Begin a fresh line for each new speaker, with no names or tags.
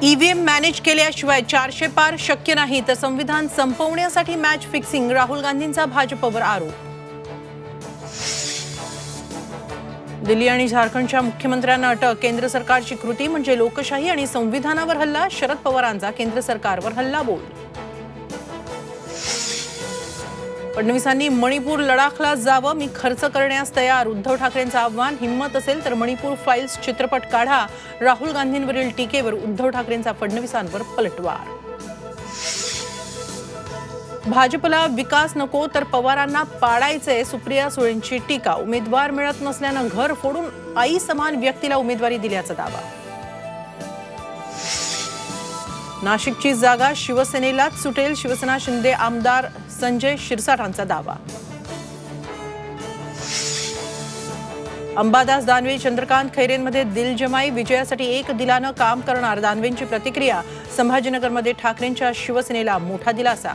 EVM manage केल्याशिवाय 400 पार शक्य नाही, तर संविधान संपवण्यासाठी मॅच फिक्सिंग, राहुल गांधींचा भाजपवर आरोप। दिल्ली आणि झारखंडच्या मुख्यमंत्र्यांना अटक, केंद्र सरकारची कृती म्हणजे लोकशाही आणि संविधानावर हल्ला, शरद पवारांचा केंद्र सरकारवर हल्ला बोल। फडणवीसांनी मणिपूर लडाखला जावं, मी खर्च करण्यास तयार, उद्धव ठाकरेंचं आव्हान, हिम्मत असेल तर मणिपूर फाईल्स चित्रपट काढा, राहुल गांधींवरील टीकेवर उद्धव ठाकरेंचा फडणवीसांवर पलटवार। भाजपला विकास नको तर पवारांना पाडायचे, सुप्रिया सुळेंची टीका, उमेदवार मिळत नसल्यानं घर फोडून आई समान व्यक्तीला उमेदवारी दिल्याचा दावा। नाशिकची जागा शिवसेनेलाच सुटेल, शिवसेना शिंदे आमदार संजय शिरसाटांचा दावा। अंबादास दानवे चंद्रकांत खैरेंमध्ये दिलजमाई, विजयासाठी एक दिलानं काम करणार, दानवेंची प्रतिक्रिया, संभाजीनगरमध्ये ठाकरेंच्या शिवसेनेला मोठा दिलासा।